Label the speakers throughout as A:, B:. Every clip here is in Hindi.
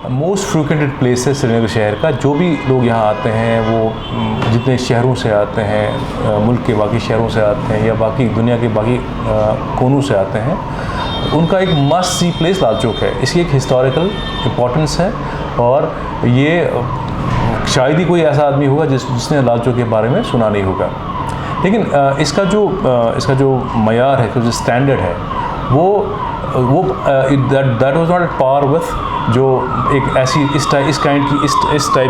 A: मोस्ट फ्रिक्वेंटेड प्लेस है श्रीनगर शहर का। जो भी लोग यहाँ आते हैं वो जितने शहरों से आते हैं, मुल्क के बाकी शहरों से आते हैं या बाकी दुनिया के बाकी कोनों से आते हैं, उनका एक must see place Lal Chowk है। इसकी एक हिस्टोरिकल इम्पोर्टेंस है और ये शायद ही कोई ऐसा आदमी होगा जिसने लाल चौक के बारे में सुना नहीं होगा। लेकिन इसका जो मयार है, जो स्टैंडर्ड है, वो that was not at par with जो एक ऐसी इस टाइप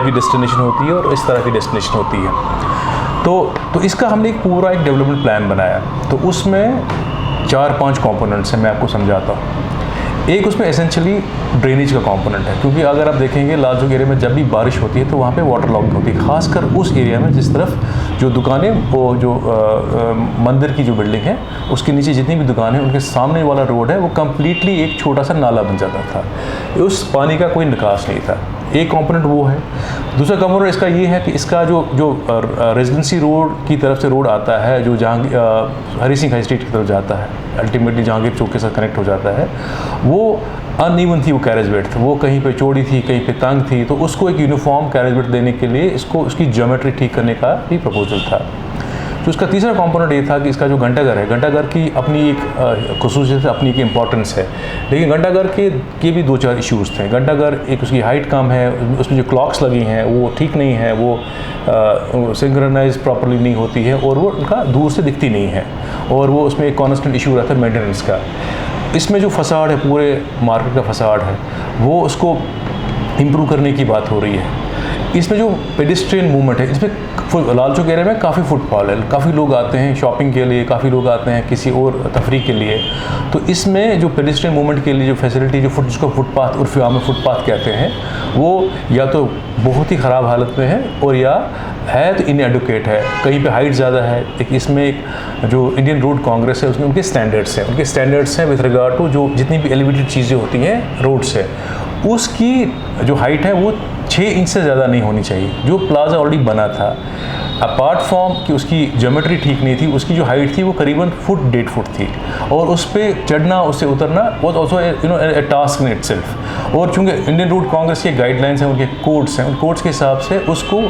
A: की डेस्टिनेशन होती है और इस तरह की डेस्टिनेशन होती है। तो इसका हमने एक पूरा डेवलपमेंट प्लान बनाया। तो उसमें 4-5 कंपोनेंट्स हैं, मैं आपको समझाता हूँ। एक उसमें एसेंशियली ड्रेनेज का कंपोनेंट है, क्योंकि अगर आप देखेंगे लाल चौक एरिया में जब भी बारिश होती है तो वहाँ पे वाटर लॉगिंग होती है, खासकर उस एरिया में जिस तरफ जो दुकानें, वो जो मंदिर की जो बिल्डिंग है उसके नीचे जितनी भी दुकानें हैं उनके सामने वाला रोड है वो कम्प्लीटली एक छोटा सा नाला बन जाता था। उस पानी का कोई निकास नहीं था। एक कंपोनेंट वो है। दूसरा कंपोनेंट इसका ये है कि इसका जो रेजिडेंसी रोड की तरफ से रोड आता है, जो जहांगीर हरी सिंह हाई स्ट्रीट की तरफ जाता है, अल्टीमेटली जहांगीर चौक के साथ कनेक्ट हो जाता है, वो अनइवन थी। वो कैरेज बेड वो कहीं पे चौड़ी थी, कहीं पे तंग थी। तो उसको एक यूनिफॉर्म कैरेज बेड देने के लिए उसकी ज्योमेट्री ठीक करने का भी प्रपोजल था। तो उसका तीसरा कंपोनेंट ये था कि इसका जो घंटाघर है, घंटाघर की अपनी एक खुसूसियत है, अपनी एक इम्पॉर्टेंस है। लेकिन घंटाघर के भी 2-4 इश्यूज़ थे। घंटाघर एक उसकी हाइट कम है, उसमें जो क्लॉक्स लगी हैं वो ठीक नहीं है, वो सिंक्रोनाइज प्रॉपर्ली नहीं होती है और वो उनका दूर से दिखती नहीं है, और वो उसमें एक कॉन्स्टेंट इशू रहता है मेंटेनेंस का। इसमें जो फसाड है, पूरे मार्केट का फसाड है, वो उसको इम्प्रूव करने की बात हो रही है। इसमें जो पेडिस्ट्रियन मूवमेंट है, इसमें लाल चौक एरिया में काफ़ी फुटफॉल है, काफ़ी लोग आते हैं शॉपिंग के लिए, काफ़ी लोग आते हैं किसी और तफरीह के लिए। तो इसमें जो पेडिस्ट्रियन मूवमेंट के लिए जो फैसिलिटी, जिसको फुटपाथ उर्फ़ आम में फुटपाथ कहते हैं, वो या तो बहुत ही ख़राब हालत में है और या है तो इनएडुकेट है। कहीं पे हाइट ज़्यादा है। एक इसमें एक जो इंडियन रोड कांग्रेस है उसमें उनके स्टैंडर्ड्स हैं विथ रिगार्ड टू जो जितनी भी एलिवेटेड चीज़ें होती हैं रोड से, उसकी जो हाइट है वो 6 इंच से ज़्यादा नहीं होनी चाहिए। जो प्लाजा ऑलरेडी बना था, अपार्ट फ्रॉम कि उसकी ज्योमेट्री ठीक नहीं थी, उसकी जो हाइट थी वो करीबन 1.5 फुट थी, और उस पर चढ़ना, उससे उतरना was also a task in itself. और चूँकि इंडियन रोड कांग्रेस के गाइडलाइंस हैं, उनके कोड्स हैं, उन कोड्स के हिसाब से उसको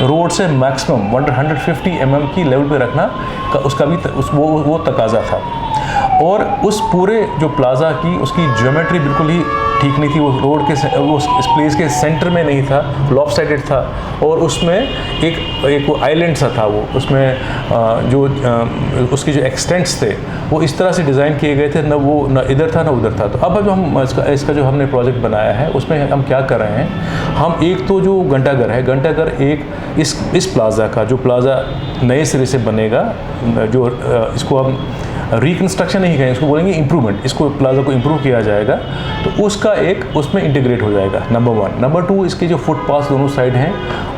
A: रोड से मैक्सिमम 150 mm की लेवल पे रखना का उसका भी वो तकाजा था। और उस पूरे जो प्लाजा की उसकी ज्योमेट्री बिल्कुल ही ठीक नहीं थी। वो रोड के वो इस प्लेस के सेंटर में नहीं था, लॉपसाइडेड था, और उसमें एक वो आइलैंड सा था। वो उसमें उसके जो एक्सटेंट्स थे वो इस तरह से डिज़ाइन किए गए थे, न इधर था न उधर था। तो अब जो हम इसका जो हमने प्रोजेक्ट बनाया है उसमें हम क्या कर रहे हैं, हम एक तो जो घंटाघर है, घंटाघर एक इस प्लाजा का जो प्लाजा नए सिरे से बनेगा, जो इसको हम रिकन्स्ट्रक्शन नहीं कहेंगे, इसको बोलेंगे इम्प्रूवमेंट, इसको प्लाजा को इम्प्रूव किया जाएगा, तो उसका एक उसमें इंटीग्रेट हो जाएगा, नंबर 1। नंबर 2, इसके जो फुटपाथ दोनों साइड हैं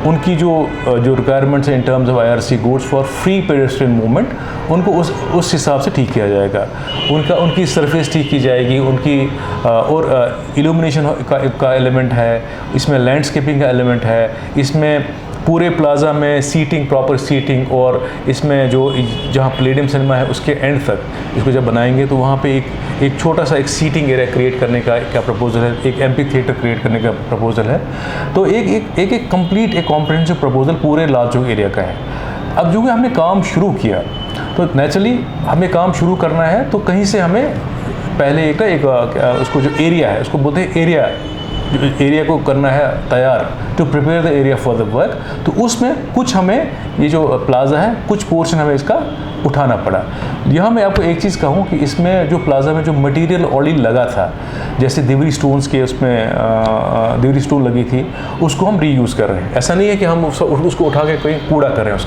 A: उनकी जो रिक्वायरमेंट्स हैं in terms of IRC goods for free pedestrian movement, उनको उस हिसाब से ठीक किया जाएगा। उनकी सरफेस ठीक की जाएगी, उनकी और इल्यूमिनेशन का एलिमेंट है, इसमें लैंडस्केपिंग का एलिमेंट है, इसमें पूरे प्लाजा में सीटिंग, प्रॉपर सीटिंग, और इसमें जहाँ प्लेडियम सिनेमा है उसके एंड तक इसको जब बनाएंगे तो वहाँ पे एक छोटा सा एक सीटिंग एरिया क्रिएट करने का क्या प्रपोजल है, एक एम्पी थिएटर क्रिएट करने का प्रपोजल है। तो एक कंप्लीट एक कॉम्प्रिहेंसिव प्रपोजल पूरे लाल चौक एरिया का है। अब जो हमने काम शुरू किया, तो नेचुरली हमें काम शुरू करना है, तो कहीं से हमें पहले उसको जो एरिया है उसको बोलते हैं एरिया को करना है तैयार, to prepare the area for the work. तो उसमें कुछ हमें ये जो प्लाजा है, कुछ पोर्शन हमें इसका उठाना पड़ा। यहाँ मैं आपको एक चीज़ कहूँ कि इसमें जो प्लाजा में जो मटेरियल ऑलरेडी लगा था, जैसे दिवरी स्टोन्स के उसमें दिवरी स्टोन लगी थी, उसको हम रीयूज़ कर रहे हैं। ऐसा नहीं है कि हम उसको उठा के कहीं कूड़ा कर रहे हैं,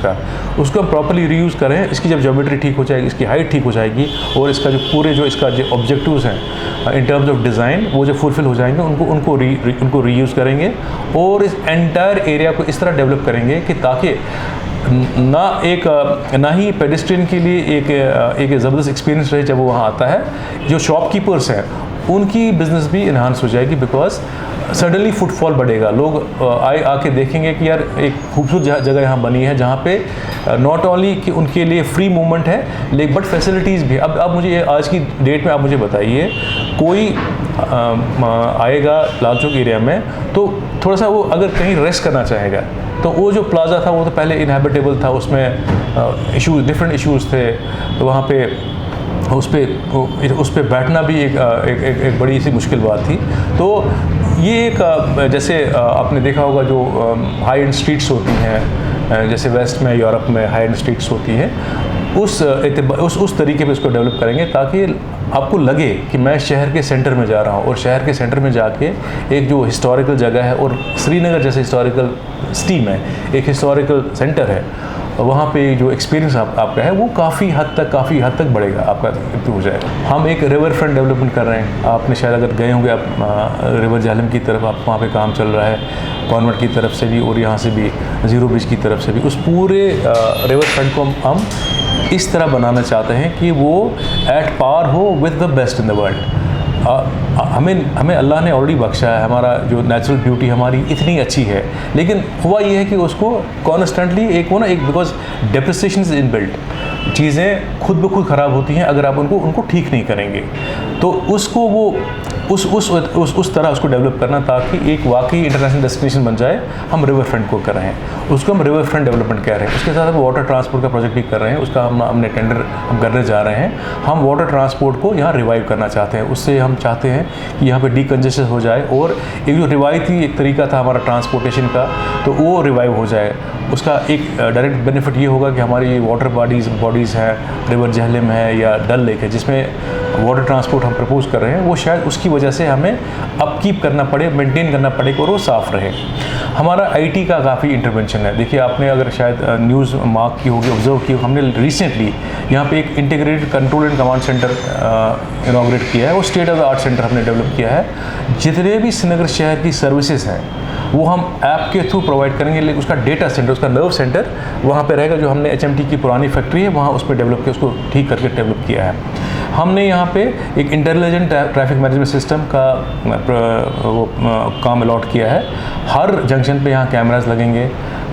A: उसको हम प्रॉपर्ली रीयूज़ कर रहे हैं। इसकी जब ज्योमेट्री ठीक हो जाएगी, इसकी हाइट ठीक हो जाएगी, और इसका जो पूरे इसका जो ऑब्जेक्टिव्स हैं इन टर्म्स ऑफ डिज़ाइन वो जो फुलफिल हो जाएंगे, उनको रीयूज़ करेंगे, और इस एंटायर एरिया को इस तरह डेवलप करेंगे कि ताकि ना ही पेडेस्ट्रियन के लिए एक ज़बरदस्त एक्सपीरियंस रहे जब वो वहाँ आता है। जो शॉपकीपर्स हैं उनकी बिज़नेस भी इन्हांस हो जाएगी, बिकॉज सडनली फुटफॉल बढ़ेगा। लोग आके देखेंगे कि यार एक खूबसूरत जगह यहाँ बनी है जहाँ पे नॉट ओनली कि उनके लिए फ्री मूवमेंट है, लेकिन बट फैसिलिटीज़ भी। अब मुझे आज की डेट में आप मुझे बताइए, कोई आएगा लाल चौक एरिया में, तो थोड़ा सा वो अगर कहीं रेस्ट करना चाहेगा तो वो जो प्लाज़ा था वो तो पहले इनहेबिटेबल था, उसमें इश्यूज डिफरेंट इश्यूज़ थे, तो वहाँ पे उस पे बैठना भी एक बड़ी सी मुश्किल बात थी। तो ये एक जैसे आपने देखा होगा जो हाई एंड स्ट्रीट्स होती हैं, जैसे वेस्ट में यूरोप में हाई एंड स्ट्रीट्स होती हैं, उस तरीके पे इसको डेवलप करेंगे ताकि आपको लगे कि मैं शहर के सेंटर में जा रहा हूँ, और शहर के सेंटर में जाके एक जो हिस्टोरिकल जगह है, और श्रीनगर जैसे हिस्टोरिकल सिटी में एक हिस्टोरिकल सेंटर है, वहाँ पे जो एक्सपीरियंस आपका है वो काफ़ी हद तक बढ़ेगा, आपका इम्प्रूव हो जाएगा। हम एक रिवर फ्रंट डेवलपमेंट कर रहे हैं, आपने शायद अगर गए होंगे आप रिवर झेलम की तरफ, आप वहाँ पे काम चल रहा है कॉन्वेंट की तरफ से भी और यहाँ से भी ज़ीरो ब्रिज की तरफ से भी। उस पूरे रिवर फ्रंट को हम इस तरह बनाना चाहते हैं कि वो एट पार हो with the best in the world. हमें अल्लाह ने ऑलरेडी बख्शा है, हमारा जो नेचुरल ब्यूटी हमारी इतनी अच्छी है, लेकिन हुआ ये है कि उसको कॉन्स्टेंटली एक बिकॉज डेप्रिसिएशन इज इनबिल्ट, चीज़ें खुद ब खुद ख़राब होती हैं अगर आप उनको ठीक नहीं करेंगे। तो उसको वो उस तरह उसको डेवलप करना ताकि एक वाकई इंटरनेशनल डेस्टिनेशन बन जाए। हम रिवर फ्रंट को कर रहे हैं, उसको हम रिवर फ्रंट डेवलपमेंट कह रहे हैं। उसके साथ हम वाटर ट्रांसपोर्ट का प्रोजेक्ट भी कर रहे हैं, उसका हमने टेंडर हम करने जा रहे हैं। हम वाटर ट्रांसपोर्ट को यहाँ रिवाइव करना चाहते हैं, उससे हम चाहते हैं कि यहाँ पे डीकंजेशन हो जाए, और एक जो रिवायती एक तरीका था हमारा ट्रांसपोर्टेशन का, तो वो रिवाइव हो जाए। उसका एक डायरेक्ट बेनिफिट ये होगा कि हमारी वाटर बॉडीज़ हैं, रिवर झेलम है या डल लेक है, जिसमें वाटर ट्रांसपोर्ट हम प्रपोज कर रहे हैं, वो शायद उसकी वजह से हमें अपकीप करना पड़े, मेंटेन करना पड़ेगा और वो साफ़ रहे। हमारा आईटी का काफ़ी इंटरवेंशन है। देखिए, आपने अगर शायद न्यूज़ मार्क की होगी, ऑब्जर्व की, हमने रिसेंटली यहाँ पे एक integrated control and command centre inaugurate किया है। वो state of the art centre हमने डेवलप किया है। जितने भी श्रीनगर शहर की सर्विसेज हैं वो हम ऐप के थ्रू प्रोवाइड करेंगे, लेकिन उसका डेटा सेंटर, उसका नर्व सेंटर वहाँ पे रहेगा, जो हमने HMT की पुरानी फैक्ट्री है वहाँ उस पर डेवलप किया, उसको ठीक करके डेवलप किया है। हमने यहाँ पे एक इंटेलिजेंट ट्रैफिक मैनेजमेंट सिस्टम का काम अलॉट किया है। हर जंक्शन पे यहाँ कैमरास लगेंगे,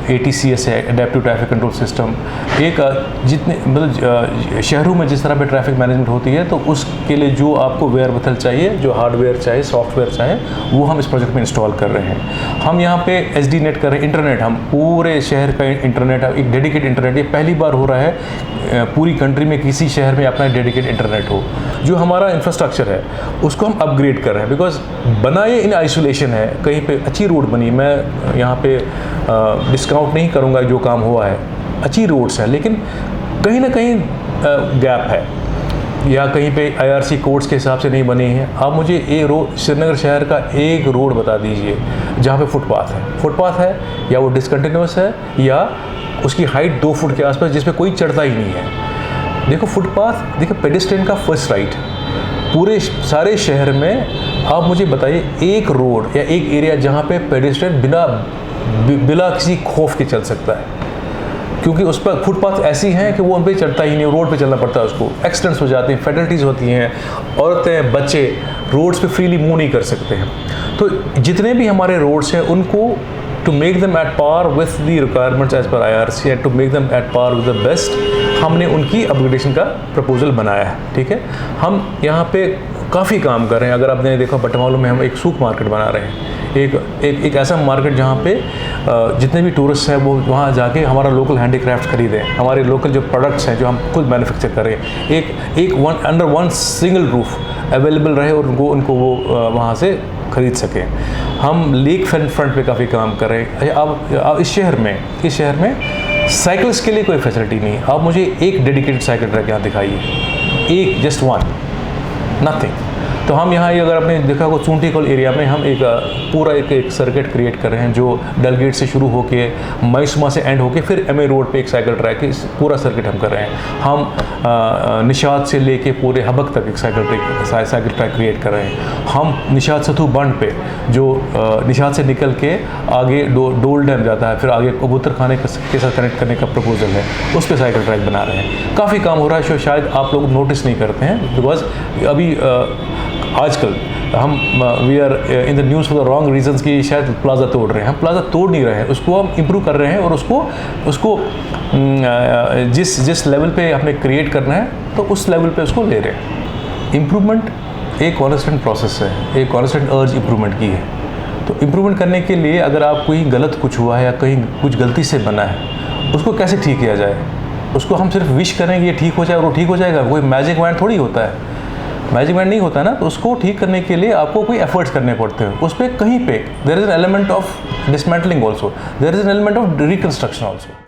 A: ATCS है, एडेप्टिव ट्रैफिक कंट्रोल सिस्टम। एक जितने मतलब शहरों में जिस तरह पे ट्रैफिक मैनेजमेंट होती है, तो उसके लिए जो आपको वेयरबथल चाहिए, जो हार्डवेयर चाहिए, सॉफ्टवेयर चाहिए, वो हम इस प्रोजेक्ट में इंस्टॉल कर रहे हैं। हम यहाँ पे SD नेट कर रहे हैं, इंटरनेट, हम पूरे शहर का इंटरनेट, एक डेडिकेटेड इंटरनेट, ये पहली बार हो रहा है पूरी कंट्री में किसी शहर में अपना डेडिकेटेड इंटरनेट हो। जो हमारा इंफ्रास्ट्रक्चर है उसको हम अपग्रेड कर रहे हैं, बिकॉज बनाए इन आइसोलेशन है, कहीं पे अच्छी रोड बनी, मैं यहाँ पे डिस्काउंट नहीं करूँगा जो काम हुआ है, अच्छी रोड्स हैं, लेकिन कहीं ना कहीं गैप है, या कहीं पे IRC कोड्स के हिसाब से नहीं बनी है। आप मुझे एक रोड, श्रीनगर शहर का एक रोड बता दीजिए जहाँ पे फुटपाथ है या वो डिसकंटिन्यूस है या उसकी हाइट 2 फुट के आसपास, जिस पे कोई चढ़ता ही नहीं है। देखो फुटपाथ, देखो पेडेस्ट्रियन का फर्स्ट राइट पूरे सारे शहर में। आप मुझे बताइए एक रोड या एक एरिया जहाँ पे पेडेस्ट्रियन बिना किसी खौफ के चल सकता है, क्योंकि उस पर फुटपाथ ऐसी हैं कि वो उन पर चढ़ता ही नहीं, रोड पे चलना पड़ता है उसको। एक्सीडेंट्स हो जाते हैं, फैटलिटीज़ होती हैं, औरतें बच्चे रोड्स पे फ्रीली मूव नहीं कर सकते हैं। तो जितने भी हमारे रोड्स हैं उनको to make them at par with the requirements as per IRC and to make them at par with the best, हमने उनकी अपग्रेडेशन का प्रपोजल बनाया है। ठीक है, हम यहाँ पे काफ़ी काम कर रहे हैं। अगर आपने देखा बटमालू में हम एक सूक मार्केट बना रहे हैं, एक ऐसा मार्केट जहाँ पे जितने भी टूरिस्ट हैं वो वहाँ जाके हमारा लोकल हैंडीक्राफ्ट खरीदें, हमारे लोकल जो प्रोडक्ट्स हैं जो हम खुद मैन्युफैक्चर करें, under one single roof available रहे और उनको वो वहाँ से खरीद सकें। हम लेक फ्रंट पे काफ़ी काम कर रहे हैं। अब इस शहर में साइकिल्स के लिए कोई फैसिलिटी नहीं। आप मुझे एक डेडिकेटेड साइकिल ट्रैक यहाँ दिखाइए, एक, जस्ट वन, नथिंग। तो हम यहाँ ये अगर आपने देखा हो चूंटी कॉल एरिया में हम एक पूरा एक सर्किट क्रिएट कर रहे हैं, जो डल गेट से शुरू होके माइसुमा से एंड होके फिर MA रोड पे एक साइकिल ट्रैक, इस पूरा सर्किट हम कर रहे हैं। हम निशात से लेके पूरे हबक तक एक साइकिल ट्रैक क्रिएट कर रहे हैं। हम निशात सथु बंड पे जो निशात से निकल के आगे डोल डैम जाता है, फिर आगे कबूतर खाने के साथ कनेक्ट करने का प्रपोजल है, उस पर साइकिल ट्रैक बना रहे हैं। काफ़ी काम हो रहा है, शायद आप लोग नोटिस नहीं करते हैं, बिकॉज अभी आजकल हम we are in the news for the wrong reasons कि शायद प्लाजा तोड़ रहे हैं। हम प्लाजा तोड़ नहीं रहे हैं, उसको हम इम्प्रूव कर रहे हैं, और उसको जिस लेवल पे हमने क्रिएट करना है तो उस लेवल पे उसको ले रहे हैं। इम्प्रूवमेंट एक कॉन्स्टेंट प्रोसेस है, एक कॉन्स्टेंट अर्ज इम्प्रूवमेंट की है। तो इम्प्रूवमेंट करने के लिए अगर आप कोई गलत कुछ हुआ है या कहीं कुछ गलती से बना है, उसको कैसे ठीक किया जाए। उसको हम सिर्फ विश करें कि ये ठीक हो जाए और वो ठीक हो जाएगा, कोई मैजिक वैंड थोड़ी होता है, मैजिक वैंड नहीं होता ना। तो उसको ठीक करने के लिए आपको कोई एफर्ट्स करने पड़ते हैं। उस पर कहीं पे there is an element of dismantling also, there is an element of reconstruction also.